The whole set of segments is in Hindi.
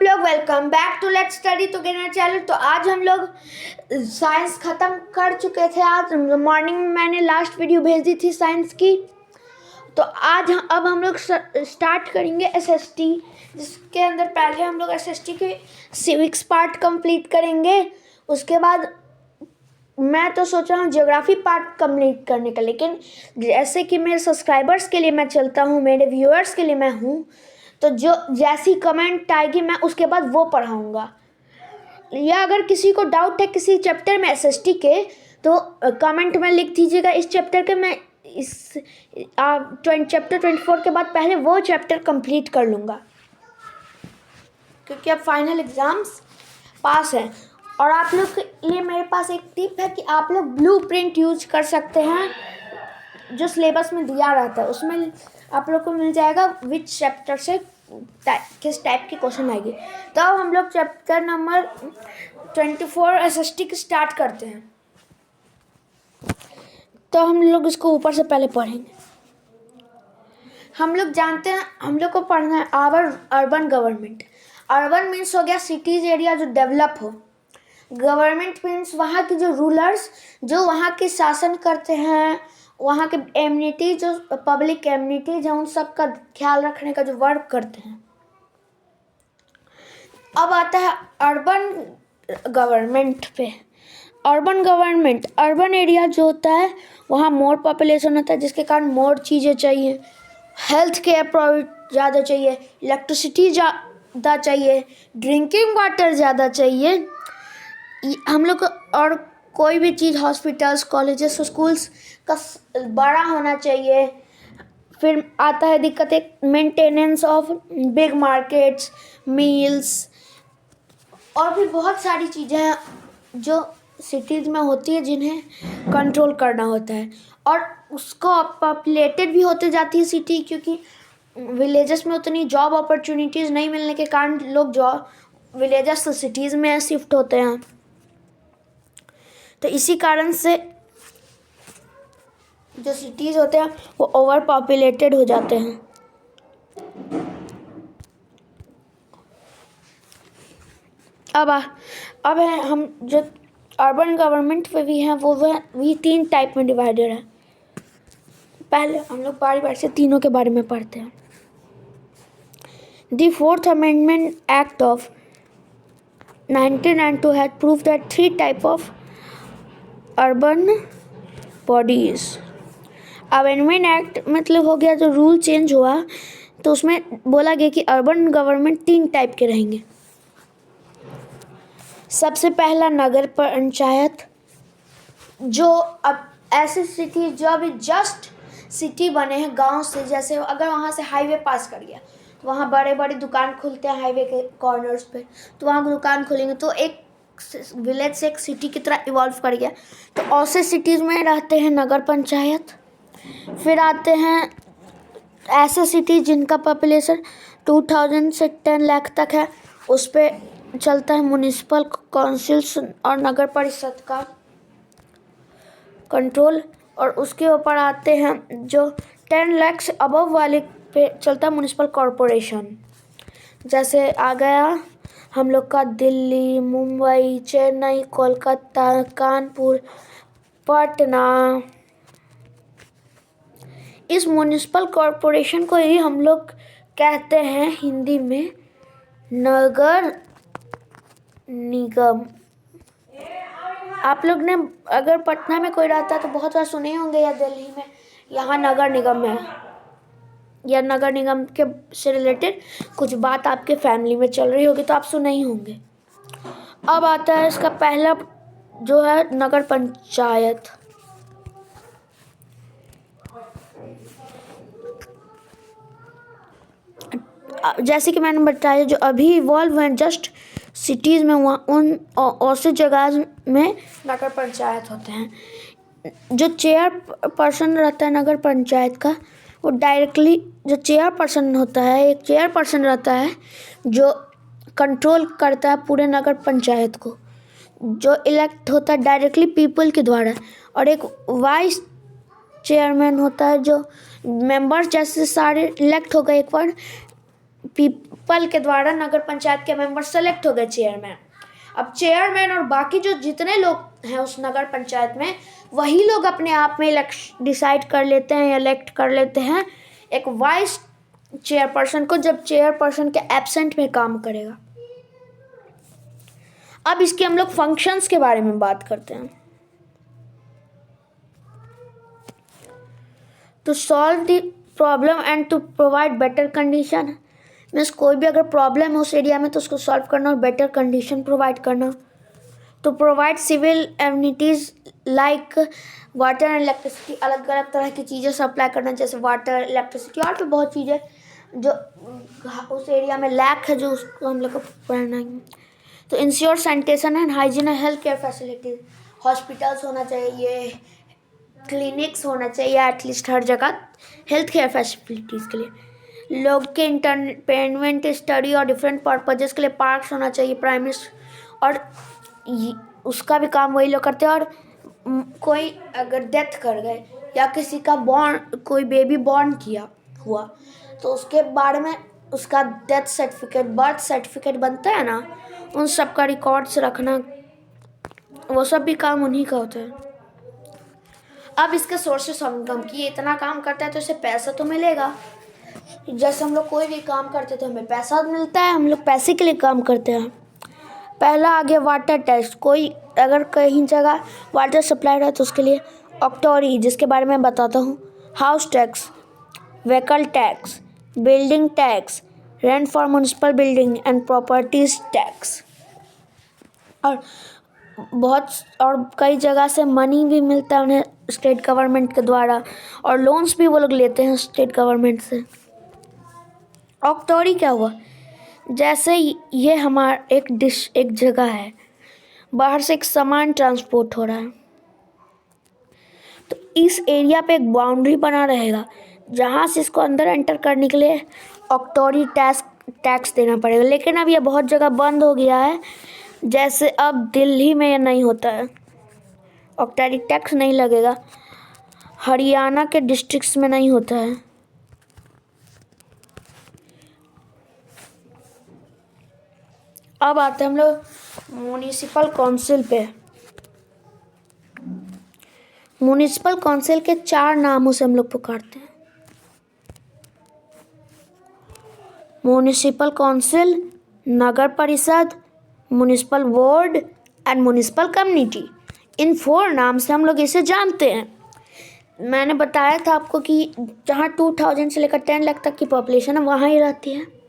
लोग welcome back to let's study together channel. तो आज हम लोग साइंस ख़त्म कर चुके थे। आज मॉर्निंग में मैंने लास्ट वीडियो भेज दी थी साइंस की। तो आज अब हम लोग स्टार्ट करेंगे एसएसटी, जिसके अंदर पहले हम लोग एसएसटी के सिविक्स पार्ट कंप्लीट करेंगे। उसके बाद मैं तो सोच रहा हूँ ज्योग्राफी पार्ट कंप्लीट करने का, लेकिन जैसे कि मेरे सब्सक्राइबर्स के लिए मैं चलता हूँ, मेरे व्यूअर्स के लिए मैं हूँ, तो जो जैसी कमेंट आएगी मैं उसके बाद वो पढ़ाऊँगा। या अगर किसी को डाउट है किसी चैप्टर में एसएसटी के, तो कमेंट में लिख दीजिएगा इस चैप्टर के। मैं इस चैप्टर 24 के बाद पहले वो चैप्टर कंप्लीट कर लूँगा, क्योंकि अब फाइनल एग्ज़ाम्स पास हैं। और आप लोग के लिए मेरे पास एक टिप है कि आप लोग ब्लूप्रिंट यूज कर सकते हैं, जो सिलेबस में दिया रहता है। उसमें आप लोग को मिल जाएगा विच चैप्टर से किस टाइप की क्वेश्चन आएगी। तो अब हम लोग चैप्टर नंबर 24 एसएसटी की स्टार्ट करते हैं। तो हम लोग इसको ऊपर से पहले पढ़ेंगे। हम लोग जानते हैं, हम लोग को पढ़ना है our urban government. Urban means हो गया सिटीज़ एरिया जो डेवलप हो। गवर्नमेंट मीन्स वहाँ की जो रूलर्स, जो वहाँ के शासन करते हैं, वहाँ के एम्यूनिटी, जो पब्लिक एम्यूनिटीज हैं, उन सब का ख्याल रखने का जो वर्क करते हैं। अब आता है अर्बन गवर्नमेंट पे। अर्बन गवर्नमेंट, अर्बन एरिया जो होता है वहाँ मोर पॉपुलेशन होता है, जिसके कारण मोर चीज़ें चाहिए। हेल्थ केयर प्रोवाइड ज़्यादा चाहिए, इलेक्ट्रिसिटी ज़्यादा चाहिए, ड्रिंकिंग वाटर ज़्यादा चाहिए हम लोग। और कोई भी चीज़ हॉस्पिटल्स, कॉलेजेस, स्कूल्स का बड़ा होना चाहिए। फिर आता है दिक्कत एक maintenance of big markets, meals, और भी बहुत सारी चीज़ें हैं जो सिटीज़ में होती है, जिन्हें कंट्रोल करना होता है। और उसको पॉपुलेटेड भी होते जाती है सिटी, क्योंकि विलेजेस में उतनी जॉब अपॉर्चुनिटीज़ नहीं मिलने के कारण लोग जॉब विलेजेस से सिटीज़ में शिफ्ट होते हैं। तो इसी कारण से जो सिटीज़ होते हैं वो ओवर पॉपुलेटेड हो जाते हैं। अब है हम जो अर्बन गवर्नमेंट पे भी हैं, वो भी 3 टाइप में डिवाइडेड है। पहले हम लोग बारी बारी से तीनों के बारे में पढ़ते हैं। The Fourth Amendment Act of 1992 had proved that 3 type of urban bodies। Amendment act मतलब हो गया जो रूल चेंज हुआ, तो उसमें बोला गया कि अर्बन गवर्नमेंट 3 टाइप के रहेंगे। सबसे पहला नगर पंचायत, जो अब ऐसे सिटी जो अभी जस्ट सिटी बने हैं गांव से, जैसे अगर वहाँ से हाईवे पास कर गया तो वहाँ बड़े बड़े दुकान खुलते हैं हाईवे के कॉर्नर्स पे, तो वहाँ दुकान खुलेंगे तो एक विलेज से एक सिटी की तरह इवॉल्व कर गया। तो ऐसे सिटीज़ में रहते हैं नगर पंचायत। फिर आते हैं ऐसे सिटी जिनका पॉपुलेशन 2000 से 10 लाख तक है, उस पर चलता है म्युनिसिपल काउंसिल्स और नगर परिषद का कंट्रोल। और उसके ऊपर आते हैं जो 10 लाख से अबव वाले पे चलता है म्युनिसिपल कॉरपोरेशन। जैसे आ गया हम लोग का दिल्ली, मुंबई, चेन्नई, कोलकाता, कानपुर, पटना। इस म्युनिसिपल कॉरपोरेशन को ही हम लोग कहते हैं हिंदी में नगर निगम। आप लोग ने अगर पटना में कोई रहता है तो बहुत बार सुने होंगे, या दिल्ली में यहाँ नगर निगम है, या नगर निगम के से रिलेटेड कुछ बात आपके फैमिली में चल रही होगी तो आप सुने ही होंगे। अब आता है इसका पहला जो है नगर पंचायत। जैसे कि मैंने बताया जो अभी इवॉल्व हैं जस्ट सिटीज़ में, वहाँ उन ऐसे जगह में नगर पंचायत होते हैं। जो चेयर पर्सन रहता है नगर पंचायत का, वो डायरेक्टली जो चेयर पर्सन होता है, एक चेयर पर्सन रहता है जो कंट्रोल करता है पूरे नगर पंचायत को, जो इलेक्ट होता है डायरेक्टली पीपल के द्वारा। और एक वाइस चेयरमैन होता है, जो मेंबर्स जैसे सारे इलेक्ट हो गए एक बार म्यूनिसिपल के द्वारा नगर पंचायत के मेंबर सेलेक्ट हो गए चेयरमैन। अब चेयरमैन और बाकी जो जितने लोग हैं उस नगर पंचायत में, वही लोग अपने आप में डिसाइड कर लेते हैं, इलेक्ट कर लेते हैं एक वाइस चेयरपर्सन को, जब चेयरपर्सन के एब्सेंट में काम करेगा। अब इसके हम लोग फंक्शंस के बारे में बात करते हैं। To solve the problem and to provide better condition, means कोई भी अगर प्रॉब्लम है उस एरिया में तो उसको सॉल्व करना और बेटर कंडीशन प्रोवाइड करना। To provide civil amenities like water and electricity, अलग अलग तरह की चीज़ें सप्लाई करना, जैसे वाटर, इलेक्ट्रिसिटी और भी बहुत चीज़ें जो उस एरिया में लैक है, जो उसको हम लोग को पढ़ना है। तो ensure sanitation and hygiene and health care facilities, hospitals होना चाहिए, क्लिनिक्स होना चाहिए एटलीस्ट हर जगह हेल्थ केयर फैसिलिटीज़ के लिए। लोग के इंटरटेनमेंट, स्टडी और डिफरेंट पर्पजेस के लिए पार्क्स होना चाहिए प्राइमरी, और उसका भी काम वही लोग करते हैं। और कोई अगर डेथ कर गए या किसी का कोई बेबी बॉर्न किया हुआ तो उसके बारे में उसका डेथ सर्टिफिकेट, बर्थ सर्टिफिकेट बनता है ना, उन सब का रिकॉर्ड्स रखना, वो सब भी काम उन्हीं का होता है। अब इसके सोर्सेस ऑफ इनकम की, ये इतना काम करता है तो इसे पैसा तो मिलेगा। जैसे हम लोग कोई भी काम करते तो हमें पैसा मिलता है, हम लोग पैसे के लिए काम करते हैं। पहला आ गया वाटर टैक्स, कोई अगर कहीं जगह वाटर सप्लाई रहा तो उसके लिए। ऑक्टोरी, जिसके बारे में बताता हूँ। House tax, vehicle tax, building tax, rent for municipal building and properties tax. और कई जगह से मनी भी मिलता है उन्हें स्टेट गवर्नमेंट के द्वारा, और लोन्स भी वो लोग लेते हैं स्टेट गवर्नमेंट से। ऑक्टोरी क्या हुआ, जैसे ये हमारा एक जगह है, बाहर से एक सामान ट्रांसपोर्ट हो रहा है, तो इस एरिया पे एक बाउंड्री बना रहेगा जहाँ से इसको अंदर एंटर करने के लिए ऑक्टोरी टैक्स देना पड़ेगा। लेकिन अब ये बहुत जगह बंद हो गया है, जैसे अब दिल्ली में ये नहीं होता है, ऑक्टोरी टैक्स नहीं लगेगा, हरियाणा के डिस्ट्रिक्ट्स में नहीं होता है। अब आते हैं हम लोग म्युनिसिपल काउंसिल पे। म्युनिसिपल काउंसिल के 4 नामों से हम लोग पुकारते हैं। म्युनिसिपल काउंसिल, नगर परिषद, municipal board and municipal community. इन 4 नाम से हम लोग इसे जानते हैं। मैंने बताया था आपको कि जहाँ 2000 से लेकर 10 लाख तक की पॉपुलेशन है वहाँ ही रहती है।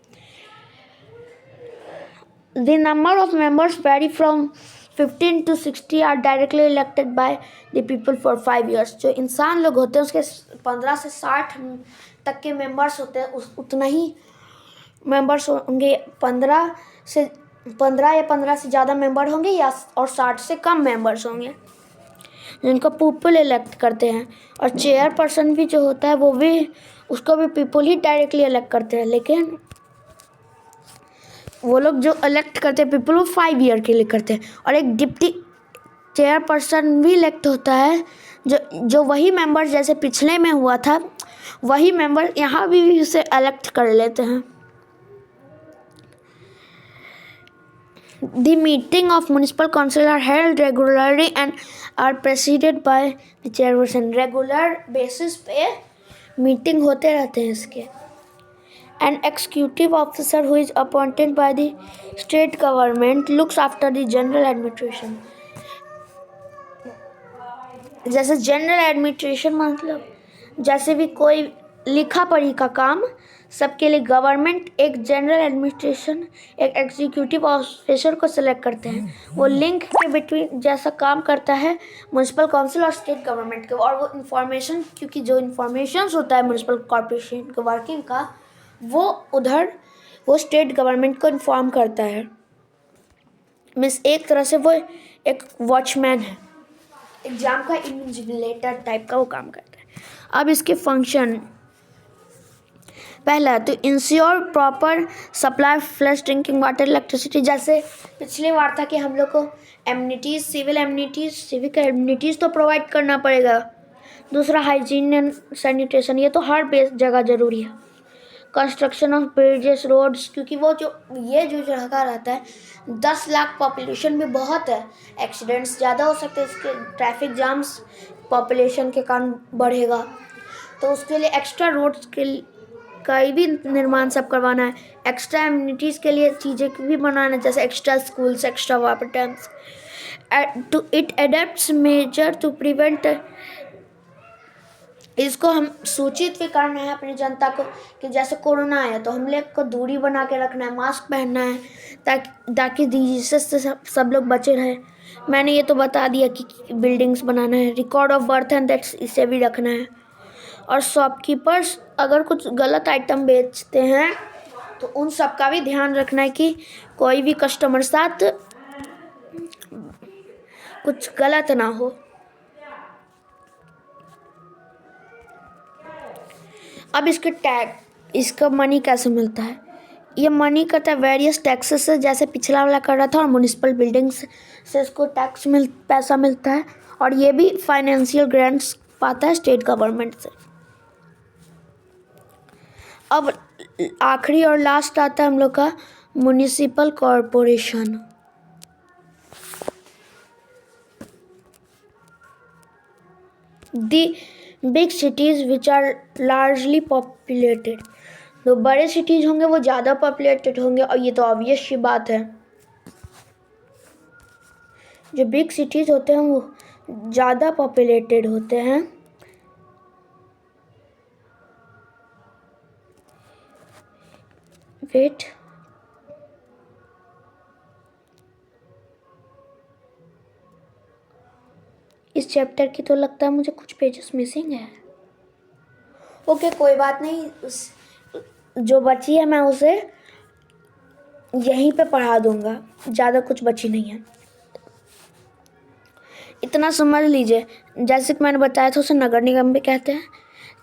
The number of members vary from 15 to 60 are directly elected by the people for 5 years। जो इंसान लोग होते हैं उसके 15 से 60 तक के मेंबर्स होते हैं, उतना ही मेंबर्स होंगे। 15 या 15 से ज़्यादा मेंबर होंगे या और 60 से कम मेंबर्स होंगे जिनको पीपल इलेक्ट करते हैं। और चेयरपर्सन भी जो होता है वो भी, उसको भी पीपल ही डायरेक्टली इलेक्ट करते हैं, लेकिन वो लोग जो इलेक्ट करते हैं पीपल, वो 5 ईयर के लिए करते हैं। और एक डिप्टी चेयरपर्सन भी इलेक्ट होता है, जो वही मेंबर जैसे पिछले में हुआ था वही मेंबर यहाँ भी उसे इलेक्ट कर लेते हैं। The meeting of municipal council are held regularly and are presided by the chairperson। Regular basis पे मीटिंग होते रहते हैं इसके। An executive officer who is appointed by the state government looks after the general administration। जैसे जनरल एडमिनिस्ट्रेशन मतलब जैसे भी कोई लिखा पढ़ी का काम, सबके लिए गवर्नमेंट एक जनरल एडमिनिस्ट्रेशन, एक एग्जीक्यूटिव ऑफिसर को सिलेक्ट करते हैं। वो लिंक के बिटवीन जैसा काम करता है म्यूनिसिपल काउंसिल और स्टेट गवर्नमेंट के। और वो इन्फॉर्मेशन, क्योंकि जो इन्फॉर्मेशन होता है म्यूनिसिपल कॉर्पोरेशन के वर्किंग का, वो स्टेट गवर्नमेंट को इन्फॉर्म करता है। मीन्स एक तरह से वो एक वॉचमैन है, एग्जाम का इन्विजिलेटर टाइप का वो काम करता है। अब इसके फंक्शन, पहला तो ensure proper supply fresh drinking water, electricity. जैसे पिछली बार था कि हम लोग को एमिनिटीज़, सिविक एमिनिटीज़ तो प्रोवाइड करना पड़ेगा। दूसरा हाइजीन एंड सैनिटेशन, ये तो हर जगह ज़रूरी है। कंस्ट्रक्शन ऑफ ब्रिजेस रोड्स, क्योंकि वो जो जगह रहता है 10 लाख पॉपुलेशन भी बहुत है, एक्सीडेंट्स ज़्यादा हो सकते हैं, इसके ट्रैफिक जाम्स पॉपुलेशन के कारण बढ़ेगा, तो उसके लिए एक्स्ट्रा रोड्स का भी निर्माण सब करवाना है, एक्स्ट्रा एम्यूनिटीज़ के लिए चीज़ें भी बनाना है, जैसे extra schools, extra water tanks, to it adapts measure to prevent, इसको हम सूचित भी करना है अपनी जनता को कि जैसे कोरोना आया तो हम लोग को दूरी बना के रखना है, मास्क पहनना है, ताकि डिजीज से सब लोग बचे रहे। मैंने ये तो बता दिया कि बिल्डिंग्स बनाना है, record of birth and deaths इसे भी रखना है, और शॉपकीपर्स अगर कुछ गलत आइटम बेचते हैं तो उन सब का भी ध्यान रखना है कि कोई भी कस्टमर साथ कुछ गलत ना हो। अब इसका मनी कैसे मिलता है? ये मनी करता है वेरियस टैक्सेस से, जैसे पिछला वाला कर रहा था, और म्यूनिसिपल बिल्डिंग्स से इसको पैसा मिलता है, और ये भी फाइनेंशियल ग्रांट्स पाता है स्टेट गवर्नमेंट से। अब आखिरी और लास्ट आता है हम लोग का municipal corporation. The big cities which are largely populated, जो बड़े सिटीज़ होंगे वो ज़्यादा पॉपुलेटेड होंगे, और ये तो ऑब्वियस सी बात है, जो बिग सिटीज़ होते हैं वो ज़्यादा पॉपुलेटेड होते हैं। वेट, इस चैप्टर की तो लगता है मुझे कुछ पेजेस मिसिंग है। ओके, कोई बात नहीं, जो बची है मैं उसे यहीं पे पढ़ा दूंगा, ज़्यादा कुछ बची नहीं है। इतना समझ लीजिए, जैसे कि मैंने बताया था उसे नगर निगम भी कहते हैं।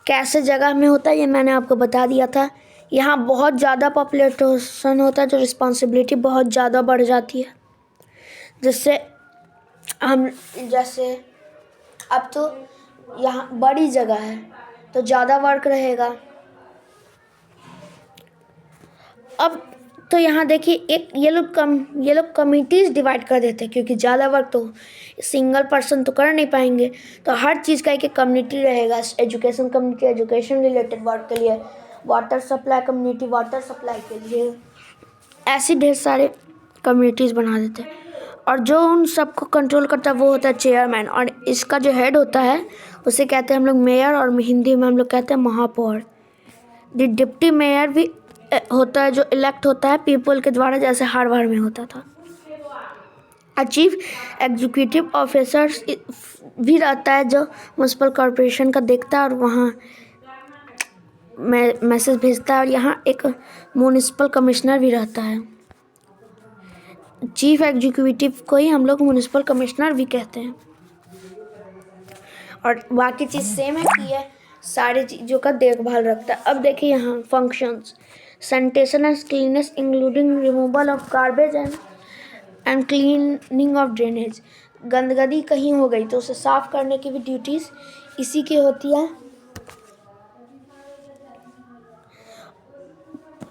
कैसे जगह में होता है ये मैंने आपको बता दिया था। यहाँ बहुत ज़्यादा पॉपुलेशन होता है, जो रिस्पॉन्सिबिलिटी बहुत ज़्यादा बढ़ जाती है, जिससे हम जैसे अब तो यहाँ बड़ी जगह है तो ज़्यादा वर्क रहेगा। अब तो यहाँ देखिए, ये लोग कमिटीज़ डिवाइड कर देते हैं, क्योंकि ज़्यादा वर्क तो सिंगल पर्सन तो कर नहीं पाएंगे, तो हर चीज़ का एक कम्युनिटी रहेगा। Education community education related work के लिए, water supply community water supply के लिए, ऐसे ढेर सारे कम्युनिटीज़ बना देते हैं। और जो उन सबको कंट्रोल करता है वो होता है चेयरमैन, और इसका जो हेड होता है उसे कहते हैं हम लोग मेयर, और हिंदी में हम लोग कहते हैं महापौर। डिप्टी मेयर भी होता है जो इलेक्ट होता है पीपल के द्वारा, जैसे हर बार में होता था। चीफ एग्जीक्यूटिव ऑफिसर भी रहता है जो म्युनिसिपल कॉरपोरेशन का देखता है और वहाँ मैसेज भेजता है, और यहाँ एक म्युनिसिपल कमिश्नर भी रहता है। चीफ एग्जीक्यूटिव को ही हम लोग म्युनिसिपल कमिश्नर भी कहते हैं। और बाकी चीज़ सेम है कि ये सारी चीज़ों का देखभाल रखता है। अब देखिए यहाँ functions, sanitation and cleanness including removal of garbage and cleaning of drainage. गंदगी कहीं हो गई तो उसे साफ करने की भी ड्यूटीज़ इसी की होती है।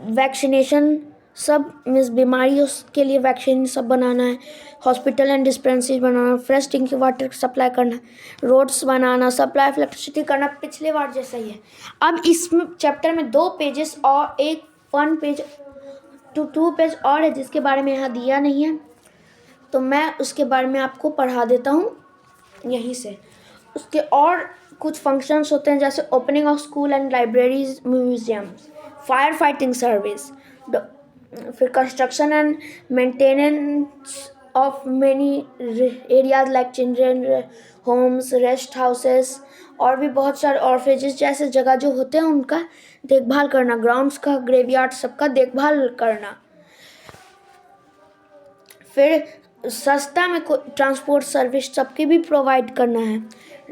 वैक्सीनेशन, सब बीमारियों के लिए वैक्सीन सब बनाना है, हॉस्पिटल एंड डिस्पेंसरी बनाना, फ्रेश ड्रिंकिंग वाटर सप्लाई करना, रोड्स बनाना, सप्लाई ऑफ इलेक्ट्रिसिटी करना, पिछले बार जैसा ही है। अब इस चैप्टर में 2 पेजेस और 1 पेज टू 2 पेज और है जिसके बारे में यहाँ दिया नहीं है, तो मैं उसके बारे में आपको पढ़ा देता हूँ यहीं से। उसके और कुछ फंक्शंस होते हैं, जैसे opening of school and libraries, museums, fire fighting service, फिर construction and maintenance of many areas like children homes, rest houses, और भी बहुत सारे ऑर्फेजेस जैसे जगह जो होते हैं उनका देखभाल करना, ग्राउंड्स का, ग्रेवयार्ड सबका देखभाल करना। फिर सस्ता में ट्रांसपोर्ट सर्विस सबकी भी प्रोवाइड करना है।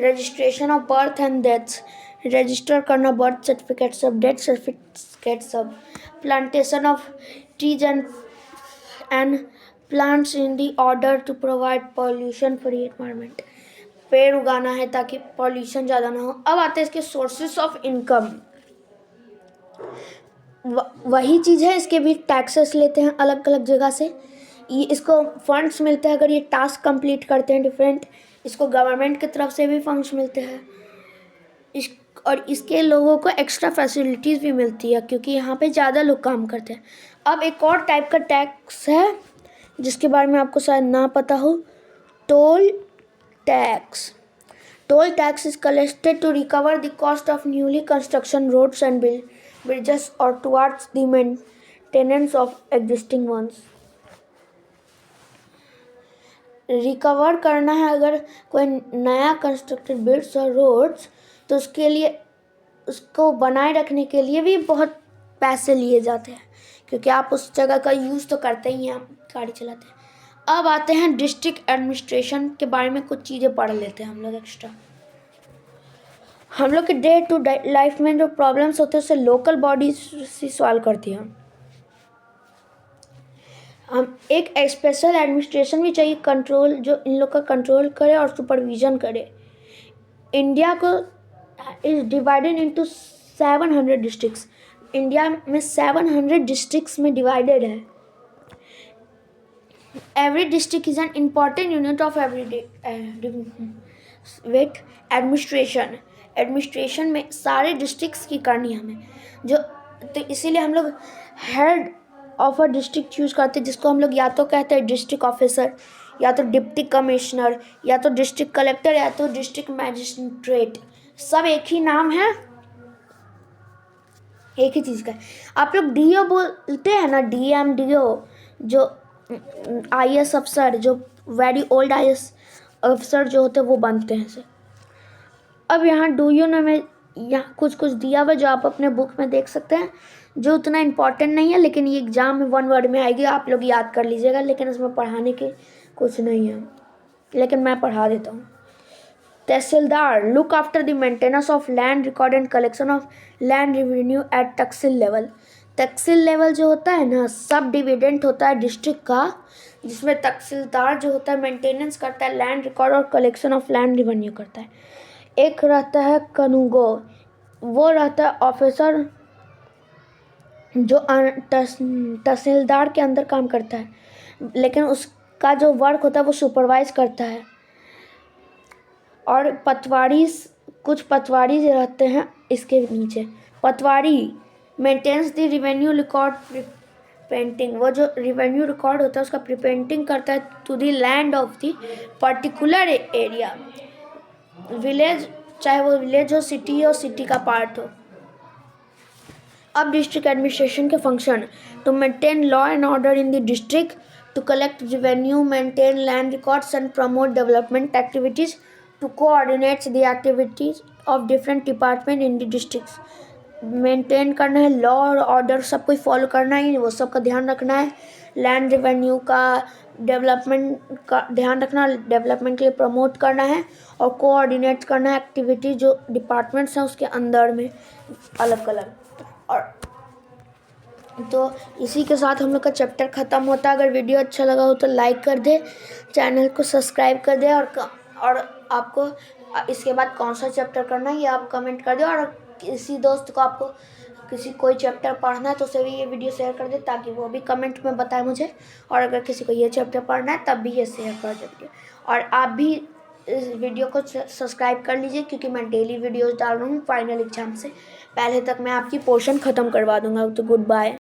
Registration of birth and deaths, register करना बर्थ सर्टिफिकेट सब, डेथ सर्टिफिकेट सब, plantation of trees and plants in the order to provide pollution free environment, पेड़ उगाना है ताकि पॉल्यूशन ज़्यादा ना हो। अब आते हैं इसके सोर्सेस ऑफ इनकम। वही चीज़ है, इसके भी टैक्सेस लेते हैं अलग अलग जगह से, ये इसको फंड्स मिलते हैं अगर ये टास्क कंप्लीट करते हैं डिफरेंट, इसको गवर्नमेंट की तरफ से भी फंड्स मिलते हैं और इसके लोगों को एक्स्ट्रा फैसिलिटीज़ भी मिलती है क्योंकि यहाँ पे ज़्यादा लोग काम करते हैं। अब एक और टाइप का टैक्स है जिसके बारे में आपको शायद ना पता हो, toll tax. Toll tax is collected to recover the cost of newly construction roads and bridges or towards the maintenance of existing ones. Recover करना है अगर कोई नया कंस्ट्रक्टेड ब्रिड्ज और रोड्स, तो उसके लिए उसको बनाए रखने के लिए भी बहुत पैसे लिए जाते हैं क्योंकि आप उस जगह का यूज़ तो करते ही हैं, आप गाड़ी चलाते हैं। अब आते हैं डिस्ट्रिक्ट एडमिनिस्ट्रेशन के बारे में, कुछ चीज़ें पढ़ लेते हैं हम लोग एक्स्ट्रा। हम लोग के डे टू डे लाइफ में जो प्रॉब्लम्स होते हैं उसे लोकल बॉडीज से सॉल्व करती हैं। हम एक स्पेशल एडमिनिस्ट्रेशन भी चाहिए कंट्रोल, जो इन लोग का कंट्रोल करे और सुपरविजन करे। इंडिया को is divided into 700 districts. India में 700 डिस्ट्रिक्ट्स में डिवाइडेड है। Every district is an important unit of administration में सारे डिस्ट्रिक्ट्स की करनी है हमें, जो तो इसीलिए हम लोग head of a district choose करते हैं, जिसको हम लोग या तो कहते हैं डिस्ट्रिक्ट ऑफिसर, या तो डिप्टी कमिश्नर, या तो डिस्ट्रिक्ट कलेक्टर, या तो डिस्ट्रिक्ट मैजिस्ट्रेट। सब एक ही नाम है, एक ही चीज़ का है। आप लोग डीओ बोलते हैं ना, डीएम डीओ, जो आईएएस अफसर, जो वेरी ओल्ड आईएएस अफसर जो होते हैं वो बनते हैं से। अब यहाँ डू यू नो में यहाँ कुछ दिया हुआ जो आप अपने बुक में देख सकते हैं, जो उतना इम्पोर्टेंट नहीं है, लेकिन ये एग्जाम में 1 वर्ड में आएगी, आप लोग याद कर लीजिएगा, लेकिन इसमें पढ़ाने के कुछ नहीं है, लेकिन मैं पढ़ा देता हूँ। Tehsildar look after the maintenance of land record and collection of land revenue at tehsil level. Tehsil level जो होता है ना, सब डिविडेंट होता है डिस्ट्रिक्ट का, जिसमें तहसीलदार जो होता है मेंटेनेंस करता है, लैंड रिकॉर्ड और कलेक्शन ऑफ लैंड रेवेन्यू करता है। एक रहता है कनुगो, वो रहता है ऑफिसर जो तहसीलदार के अंदर काम करता है, लेकिन उसका जो वर्क होता है वो सुपरवाइज करता है। और पटवारी, कुछ पटवारी रहते हैं इसके नीचे। पटवारी मेंटेन्स द रिवेन्यू रिकॉर्ड प्रिपेंटिंग, वो जो रिवेन्यू रिकॉर्ड होता है उसका प्रिपेंटिंग करता है to the land of the particular area, village, चाहे वो विलेज हो, सिटी हो, सिटी का पार्ट हो। अब डिस्ट्रिक्ट एडमिनिस्ट्रेशन के function, to maintain law and order in the district, to collect revenue, maintain land records and promote development activities, to coordinate the activities of different department in the districts. Maintain करना है, लॉ और ऑर्डर सब कुछ फॉलो करना है, वो सब का ध्यान रखना है। लैंड रेवेन्यू का डेवलपमेंट का ध्यान रखना, डेवलपमेंट के लिए प्रमोट करना है, और कोऑर्डिनेट करना है एक्टिविटी जो डिपार्टमेंट्स हैं उसके अंदर में अलग अलग। और तो इसी के साथ हम लोग का चैप्टर ख़त्म होता है। अगर वीडियो अच्छा लगा हो तो लाइक कर दे, चैनल को सब्सक्राइब कर दे, और आपको इसके बाद कौन सा चैप्टर करना है ये आप कमेंट कर दे, और किसी दोस्त को आपको कोई चैप्टर पढ़ना है तो उसे भी ये वीडियो शेयर कर दे, ताकि वो भी कमेंट में बताए मुझे। और अगर किसी को ये चैप्टर पढ़ना है तब भी ये शेयर कर देंगे। और आप भी इस वीडियो को सब्सक्राइब कर लीजिए, क्योंकि मैं डेली वीडियोस डाल रहा हूँ फाइनल एग्जाम से पहले तक। मैं आपकी पोर्शन ख़त्म करवा दूँगा। तो गुड बाय।